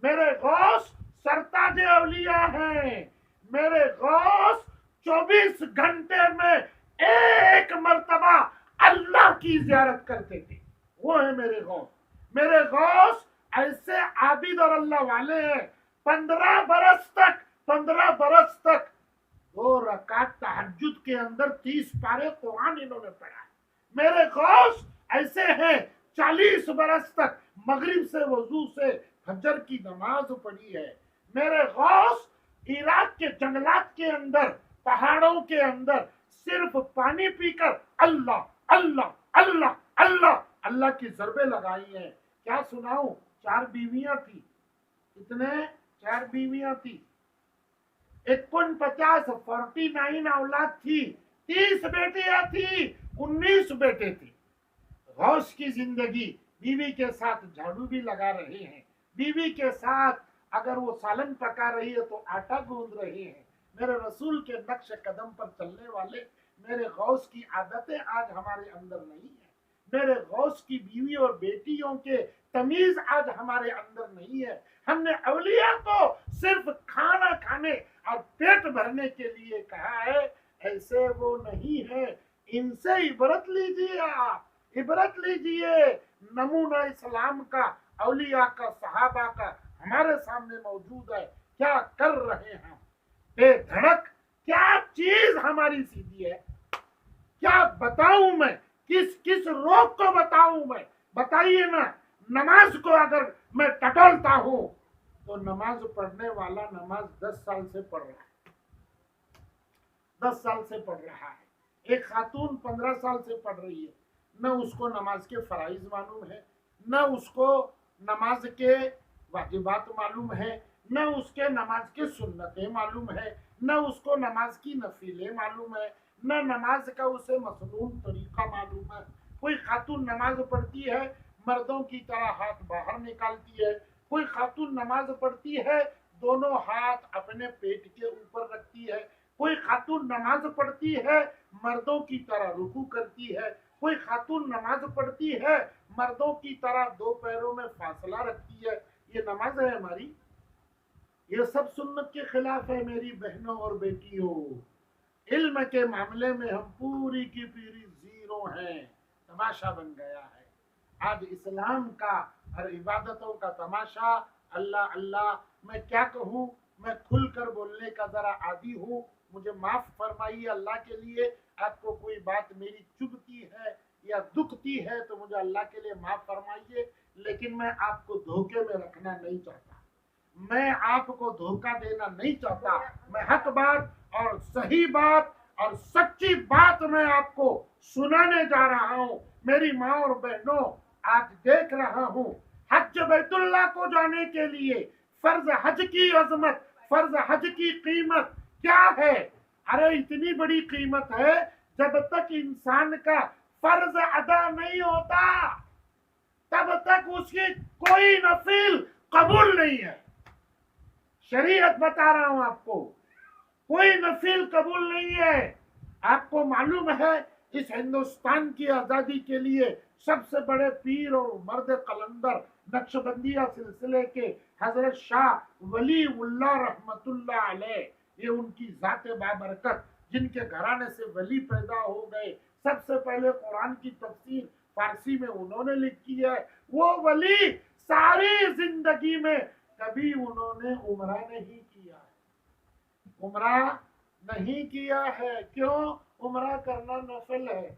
میرے غوث سرتاج اولیاء ہیں، میرے غوث 24 گھنٹے میں ایک مرتبہ اللہ کی زیارت کرتے تھے، وہ ہیں میرے غوث۔ میرے غوث ایسے عابد اور اللہ والے ہیں، 15 برس تک 2 رکعت تہجد کے اندر 30 پارے قرآن انہوں نے پڑھا ہے۔ میرے غوث ایسے ہیں 40 برس تک مغرب سے وضو سے فجر کی نماز پڑھی ہے۔ میرے غوث عراق کے جنگلات کے اندر، پہاڑوں کے اندر صرف پانی پی کر اللہ اللہ اللہ اللہ اللہ کی ضربیں لگائی ہیں۔ کیا سناؤں؟ 4 بیویاں تھی، کتنے؟ 4 بیویاں تھی، 49 49 اولاد تھی، 30 بیٹیاں تھی، 19 بیٹے تھے۔ غوث کی زندگی بیوی کے ساتھ جھاڑو بھی لگا رہے ہیں، بیوی کے ساتھ اگر وہ سالن پکا رہی ہے تو آٹا گوندھ رہے ہیں۔ میرے رسول کے نقش قدم پر چلنے والے میرے غوث کی عادتیں آج ہمارے اندر نہیں ہیں، میرے غوث کی بیوی اور بیٹیوں کے تمیز آج ہمارے اندر نہیں ہے۔ ہم نے اولیاء کو صرف کھانا کھانے اور پیٹ بھرنے کے لیے کہا ہے، ایسے وہ نہیں ہے۔ ان سے عبرت لیجیے، آپ عبرت لیجیے۔ نمونہ اسلام کا، اولیاء کا، صحابہ کا ہمارے سامنے موجود ہے۔ کیا کر رہے ہیں؟ بے دھڑک کیا چیز ہماری سیدھی ہے؟ کیا بتاؤں میں؟ کس روگ کو بتاؤں میں؟ بتائیے نا۔ نماز کو اگر میں ٹٹولتا ہوں تو نماز پڑھنے والا نماز 10 سال سے پڑھ رہا ہے، 10 سال سے پڑھ رہا ہے۔ ایک خاتون 15 سال سے پڑھ رہی ہے، نہ اس کو نماز کے فرائض معلوم ہے، نہ اس کو نماز کے واجبات معلوم ہے، نہ اس کے نماز کے سنتیں معلوم ہے، نہ اس کو نماز کی نفلیں معلوم ہے، نہ نماز کا اسے مسنون طریقہ معلوم ہے۔ کوئی خاتون نماز پڑھتی ہے مردوں کی طرح ہاتھ باہر نکالتی ہے، کوئی خاتون نماز پڑھتی ہے دونوں ہاتھ اپنے پیٹ کے اوپر رکھتی ہے، کوئی خاتون نماز پڑھتی ہے مردوں کی طرح رکوع کرتی ہے، کوئی خاتون نماز پڑھتی ہے مردوں کی طرح 2 پیروں میں فاصلہ رکھتی ہے۔ یہ نماز ہے ہماری؟ یہ سب سنت کے خلاف ہے میری بہنوں اور بیٹیوں۔ علم کے معاملے میں ہم پوری کی پوری زیرو ہیں، تماشا بن گیا ہے۔ آج اسلام کا اور عبادتوں کا تماشا اللہ اللہ۔ میں کیا کہوں؟ میں کھل کر بولنے کا ذرا عادی ہوں، مجھے معاف فرمائیے اللہ کے لیے۔ آپ کو کوئی بات میری چبھتی ہے یا دکھتی ہے تو مجھے اللہ کے لیے معاف فرمائیے، لیکن میں آپ کو دھوکے میں رکھنا نہیں چاہتا، میں آپ کو دھوکہ دینا نہیں چاہتا۔ میں حق بات اور صحیح بات اور سچی بات میں آپ کو سنانے جا رہا ہوں۔ میری ماں اور بہنوں، آج دیکھ رہا ہوں حج بیت اللہ کو جانے کے لیے فرض حج کی عظمت، فرض حج کی قیمت کیا ہے؟ ارے اتنی بڑی قیمت ہے، جب تک انسان کا فرض ادا نہیں ہوتا تب تک اس کی کوئی نفل قبول نہیں ہے۔ شریعت بتا رہا ہوں آپ کو، کوئی نفل قبول نہیں ہے۔ آپ کو معلوم ہے اس ہندوستان کی آزادی کے لیے سب سے بڑے پیر اور مرد قلندر نقشبندیہ سلسلے کے حضرت شاہ ولی اللہ رحمت اللہ علیہ، یہ ان کی ذات بابرکت جن کے گھرانے سے ولی پیدا ہو گئے، سب سے پہلے قرآن کی تفسیر فارسی میں انہوں نے لکھی ہے، وہ ولی ساری زندگی میں کبھی انہوں نے عمرہ نہیں کیا ہے، عمرہ نہیں کیا ہے۔ کیوں؟ عمرہ کرنا نفل ہے،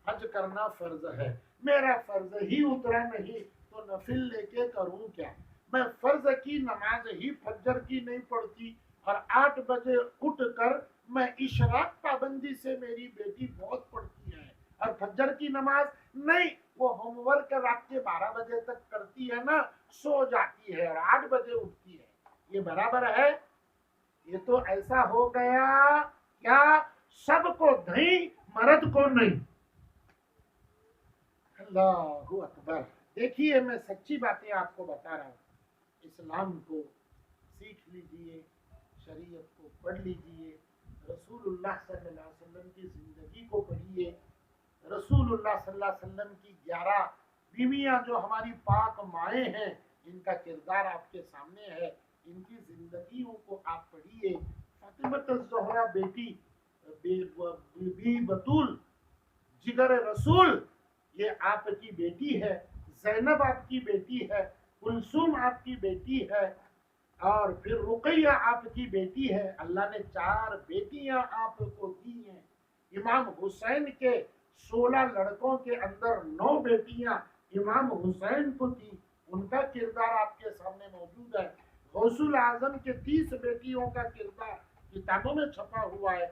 حج کرنا فرض ہے۔ میرا فرض ہی اترا نہیں تو نفل لے کے کروں کیا؟ میں فرض کی نماز ہی فجر کی نہیں پڑھتی، اور 8 بجے اٹھ کر میں اشراق پابندی سے میری بیٹی بہت پڑھتی ہے، اور فجر کی نماز نہیں، وہ ہوم ورک رات کے 12 بجے تک کرتی ہے نا، سو جاتی ہے اور 8 بجے اٹھتی ہے۔ یہ برابر ہے؟ یہ تو ایسا ہو گیا کیا سب کو دہیں مرد کو نہیں۔ اللہ اکبر! دیکھیے میں سچی باتیں آپ کو بتا رہا ہوں، اسلام کو سیکھ لیجئے، شریعت کو پڑھ لیجئے، رسول اللہ صلی اللہ علیہ وسلم کی زندگی کو پڑھیے، رسول اللہ صلی اللہ علیہ وسلم کی 11 بیویاں جو ہماری پاک مائیں ہیں، ان کا کردار آپ کے سامنے ہے، ان کی زندگیوں کو آپ پڑھیے۔ فاطمہ الزہرا بیٹی، بی بی بطول جگر رسول، یہ آپ کی بیٹی ہے، زینب آپ کی بیٹی ہے، کلثوم آپ کی بیٹی ہے، اور پھر رقیہ آپ کی بیٹی ہے۔ اللہ نے 4 بیٹیاں آپ کو دی ہیں۔ امام حسین کے 16 لڑکوں کے اندر 9 بیٹیاں امام حسین کو تھی، ان کا کردار آپ کے سامنے موجود ہے۔ غوث الاعظم کے 30 بیٹیوں کا کردار کتابوں میں چھپا ہوا ہے۔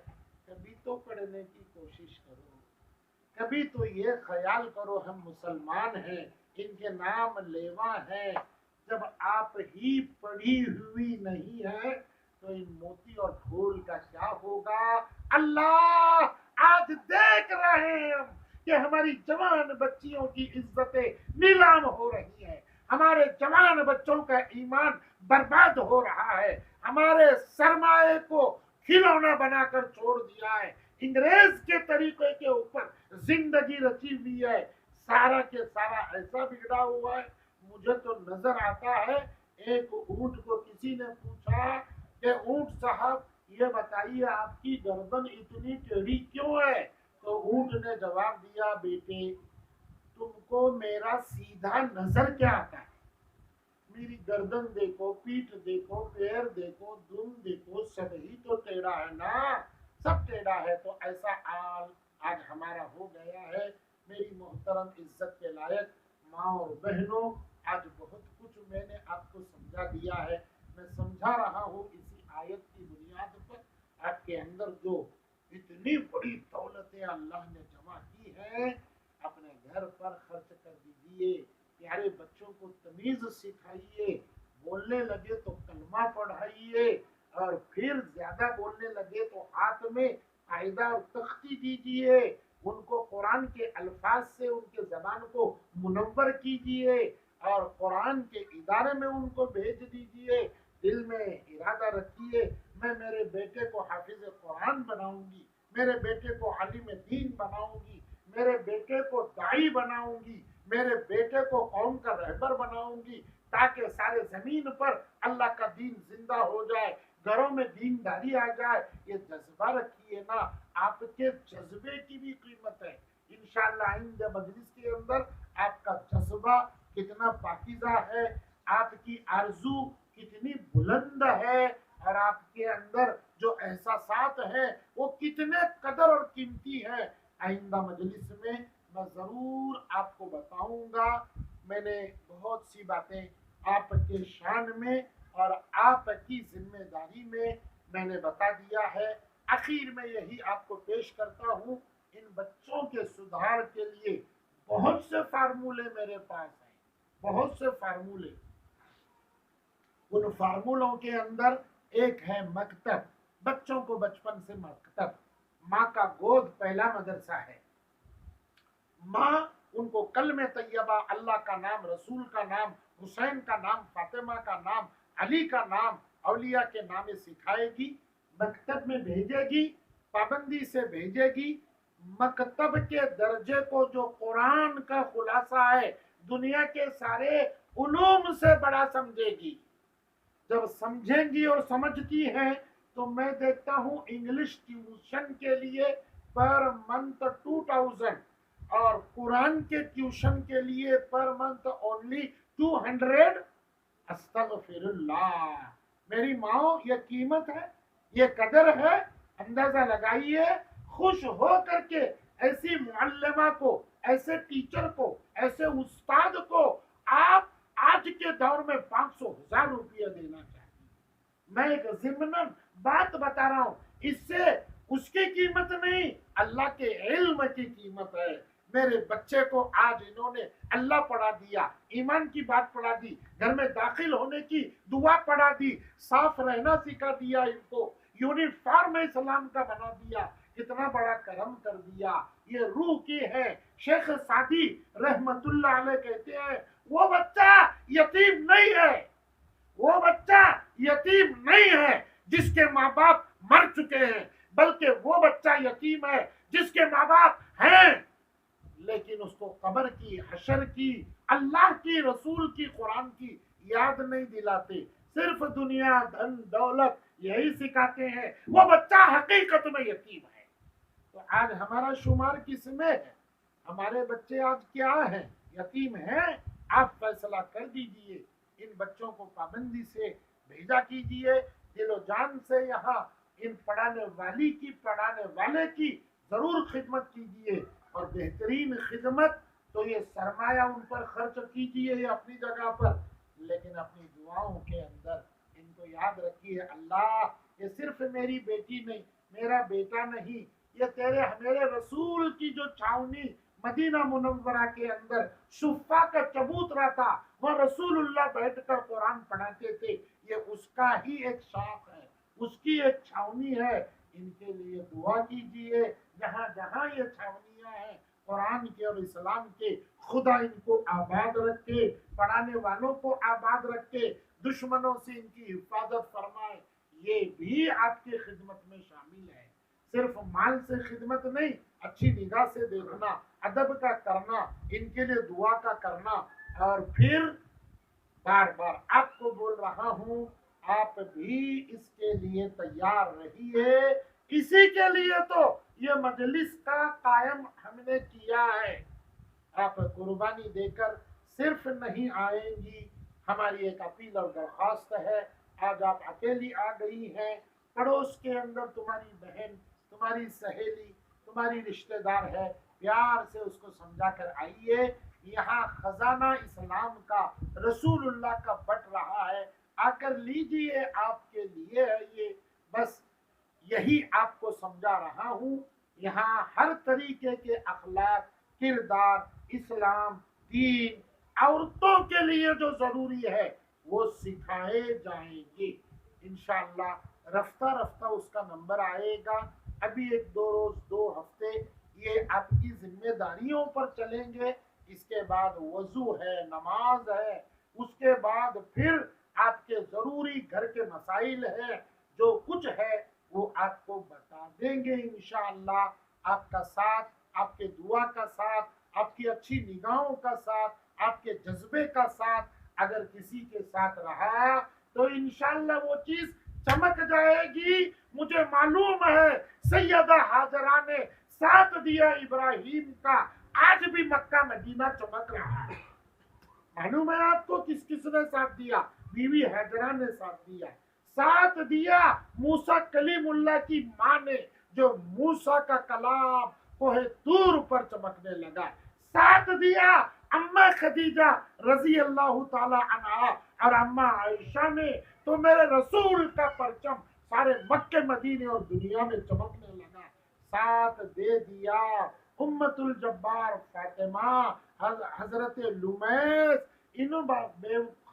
کبھی تو پڑھنے کی کوشش کرو، کبھی تو یہ خیال کرو ہم مسلمان ہیں، ان کے نام لیوا ہیں۔ جب آپ ہی پڑھی ہوئی نہیں ہے تو ان موتی اور پھول کا کیا ہوگا؟ اللہ آج دیکھ رہے ہیں ہم کہ ہماری جوان بچیوں کی عزتیں نیلام ہو رہی ہیں، ہمارے جوان بچوں کا ایمان برباد ہو رہا ہے، ہمارے سرمایہ کو کھلونا بنا کر چھوڑ دیا ہے، انگریز کے طریقے کے اوپر زندگی رچی ہوئی ہے، سارا کے سارا ایسا بگڑا ہوا ہے۔ مجھے تو نظر آتا ہے، ایک اونٹ کو کسی نے پوچھا کہ اونٹ صاحب یہ بتائیے آپ کی گردن اتنی ٹیڑھی کیوں ہے؟ تو اونٹ نے جواب دیا، بیٹے تم کو میرا سیدھا نظر کیا آتا ہے؟ میری گردن دیکھو، پیٹھ دیکھو، پیر دیکھو، دم دیکھو، سب ہی تو ٹیڑھا ہے نا، سب ٹیڑھا ہے۔ تو ایسا حال آج ہمارا ہو گیا ہے۔ میری محترم عزت کے لائق ماں اور بہنوں، آج بہت کچھ میں نے آپ کو سمجھا دیا ہے، میں سمجھا رہا ہوں اسی آیت کی بنیاد پر۔ آپ کے اندر جو اتنی بڑی دولتیں اللہ نے جمع کی ہیں، اپنے گھر پر خرچ کر دیجیے، پیارے بچوں کو تمیز سکھائیے، بولنے لگے تو کلمہ پڑھائیے، اور پھر زیادہ بولنے لگے تو ہاتھ میں قاعدہ اور تختی دیجیے، ان کو قرآن کے الفاظ سے ان کے زبان کو منور کیجیے، اور قرآن کے ادارے میں ان کو بھیج دیجیے۔ دل میں ارادہ رکھیے، میں میرے بیٹے کو حافظ قرآن بناؤں گی، میرے بیٹے کو عالم دین بناؤں گی، میرے بیٹے کو داعی بناؤں گی، میرے بیٹے کو قوم کا رہبر بناؤں گی، تاکہ سارے زمین پر اللہ کا دین زندہ ہو جائے، گھروں میں دینداری آ جائے۔ یہ جذبہ رکھیے نا، آپ کے جذبے کی بھی قیمت ہے۔ انشاءاللہ آئندہ مجلس کے اندر آپ کا جذبہ کتنا پاکیزہ ہے، آپ کی آرزو کتنی بلند ہے، اور آپ کے اندر جو احساسات ہیں وہ کتنے قدر اور قیمتی ہیں، آئندہ مجلس میں میں ضرور آپ کو بتاؤں گا۔ میں نے بہت سی باتیں آپ کے شان میں اور آپ کی ذمہ داری میں نے بتا دیا ہے۔ آخر میں یہی آپ کو پیش کرتا ہوں، ان بچوں کے سدھار کے لیے بہت سے فارمولے میرے پاس ہیں، بہت سے فارمولے۔ ان فارمولوں کے اندر ایک ہے مکتب، بچوں کو بچپن سے مکتب، ماں کا گود پہلا مدرسہ ہے۔ ماں ان کو کلمہ طیبہ، اللہ کا نام، رسول کا نام، حسین کا نام، فاطمہ کا نام، علی کا نام، اولیاء کے نام سکھائے گی، مکتب میں بھیجے گی، پابندی سے بھیجے گی۔ مکتب کے درجے کو جو قرآن کا خلاصہ ہے، دنیا کے سارے علوم سے بڑا سمجھے گی۔ جب سمجھیں گی اور سمجھتی ہیں تو میں دیکھتا ہوں انگلش ٹیوشن کے لیے پر منتھ 2000، اور قرآن کے ٹیوشن کے لیے پر منتھ اونلی 200. استغفر اللہ. میری ماں، یہ قیمت ہے، یہ قدر ہے. اندازہ لگائیے، خوش ہو کر کے ایسی معلمہ کو، ایسے ٹیچر کو، ایسے استاد کو آپ آج کے دور میں 500,000 روپیہ دینا چاہیے. میں ایک ضمناً بات بتا رہا ہوں، اس سے اس کی قیمت نہیں، اللہ کے علم کی قیمت ہے. میرے بچے کو آج انہوں نے اللہ پڑھا دیا، ایمان کی بات پڑھا دی، گھر میں داخل ہونے کی دعا پڑھا دی، صاف رہنا سکھا دیا، ان کو یونیفارم اسلام کا بنا دیا. کتنا بڑا کرم کر دیا. یہ روح کی ہے. شیخ سعدی رحمت اللہ علیہ کہتے ہیں وہ بچہ یتیم نہیں ہے، وہ بچہ یتیم نہیں ہے جس کے ماں باپ مر چکے ہیں، بلکہ وہ بچہ یتیم ہے جس کے ماں باپ ہیں لیکن اس کو قبر کی، حشر کی، اللہ کی، رسول کی، قرآن کی یاد نہیں دلاتے، صرف دنیا، دھن، دولت یہی سکھاتے ہیں. وہ بچہ حقیقت میں یتیم ہے. تو آج ہمارا شمار کس میں ہے؟ ہمارے بچے آج کیا ہیں؟ یتیم ہیں. آپ فیصلہ کر دیجئے، ان بچوں کو پابندی سے بھیجا کیجئے، دل و جان سے یہاں ان پڑھانے والی کی، پڑھانے والے کی ضرور خدمت کیجئے. اور بہترین خدمت تو یہ سرمایہ ان پر خرچ کیجئے یہ اپنی جگہ پر، لیکن اپنی دعاؤں کے اندر ان کو یاد رکھیے، اللہ یہ صرف میری بیٹی نہیں، میرا بیٹا نہیں، یہ تیرے میرے رسول کی جو چھاونی مدینہ منورہ کے اندر صفا کا چبوترا تھا، وہ رسول اللہ بیٹھ کر قرآن پڑھاتے تھے، یہ اس کا ہی ایک شاخ ہے، اس کی ایک چھاونی ہے. ان کے لیے دعا کیجئے. جہاں جہاں یہ چھاونیاں ہیں قرآن کے اور اسلام کے، خدا ان کو آباد رکھے، پڑھانے والوں کو آباد رکھے، دشمنوں سے ان کی حفاظت فرمائے. یہ بھی آپ کی خدمت میں شامل ہے. صرف مال سے خدمت نہیں، اچھی نگاہ سے دیکھنا، ادب کا کرنا، ان کے لیے دعا کا کرنا. اور پھر بار بار آپ کو بول رہا ہوں، آپ بھی اس کے لیے تیار رہیے. اسی کے لیے تو یہ مجلس کا قائم ہم نے کیا ہے. آپ قربانی دے کر صرف نہیں آئیں گی. ہماری ایک اپیل اور درخواست ہے. آج آپ اکیلی آ گئی ہیں، پڑوس کے اندر تمہاری بہن، تمہاری سہیلی، تمہاری رشتہ دار ہے، پیار سے اس کو سمجھا کر آئیے. یہاں خزانہ اسلام کا، رسول اللہ کا بٹ رہا ہے، آ کر لیجئے، آپ کے لیے ہے یہ. بس یہی آپ کو سمجھا رہا ہوں. یہاں ہر طریقے کے اخلاق، کردار، اسلام، دین، عورتوں کے لیے جو ضروری ہے وہ سکھائے جائیں گے انشاءاللہ. رفتہ رفتہ اس کا نمبر آئے گا. ابھی ایک دو روز، 2 ہفتے یہ آپ کی ذمہ داریوں پر چلیں گے. اس کے بعد وضو ہے، نماز ہے، اس کے بعد پھر آپ کے ضروری گھر کے مسائل ہیں، جو کچھ ہے وہ آپ کو بتا دیں گے انشاءاللہ. آپ کا ساتھ، آپ کے دعا کا ساتھ، آپ کی اچھی نگاہوں کا ساتھ، آپ کے جذبے کا ساتھ اگر کسی کے ساتھ رہا تو انشاءاللہ وہ چیز چمک جائے گی. مجھے معلوم ہے سیدہ ہاجرہ نے ساتھ دیا ابراہیم کا، آج بھی مکہ مدینہ چمک رہا ہے. معلوم ہے آپ کو کس کس نے ساتھ دیا؟ بیوی ہاجرہ نے ساتھ دیا. ساتھ دیا موسیٰ کلیم اللہ کی ماں نے، جو موسیٰ کا کلام کوہ طور پر چمکنے لگا. ساتھ دیا اماں خدیجہ رضی اللہ تعالی عنہا اور اماں عائشہ نے. تو میرے رسول کا پرچم سارے مکے مدینے اور دنیا میں چمکنے لگا. ساتھ دے دیا امت الجبار فاطمہ، حضرت لمیس، ان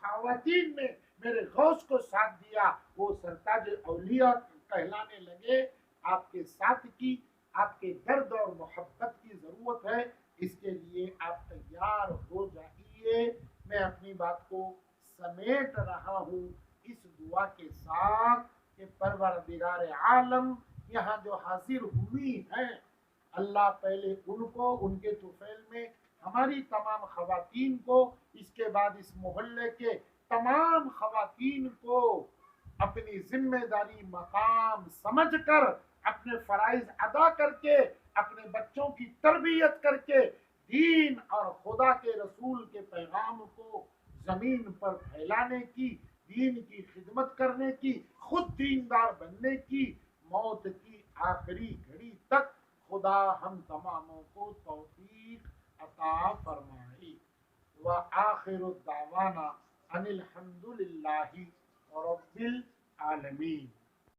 خواتین نے میرے غوث کو ساتھ دیا. وہ سرتاج اولیاء کہلانے لگے. آپ کے ساتھ کی، آپ کے درد اور محبت کی ضرورت ہے. اس کے لیے آپ تیار ہو جائیے. میں اپنی بات کو سمیٹ رہا ہوں اس دعا کے ساتھ کہ پروردگار عالم یہاں جو حاضر ہوئی ہیں، اللہ پہلے ان کو، ان کے طفیل میں ہماری تمام خواتین کو، اس کے بعد اس محلے کے تمام خواتین کو اپنی ذمہ داری مقام سمجھ کر، اپنے فرائض ادا کر کے، اپنے بچوں کی تربیت کر کے دین اور خدا کے رسول کے پیغام کو زمین پر پھیلانے کی، دین کی خدمت کرنے کی، خود دیندار بننے کی، موت کی آخری گھڑی تک خدا ہم تماموں کو توفیق عطا فرمائے۔ وآخر الدعوانا ان الحمد للہ رب العالمین۔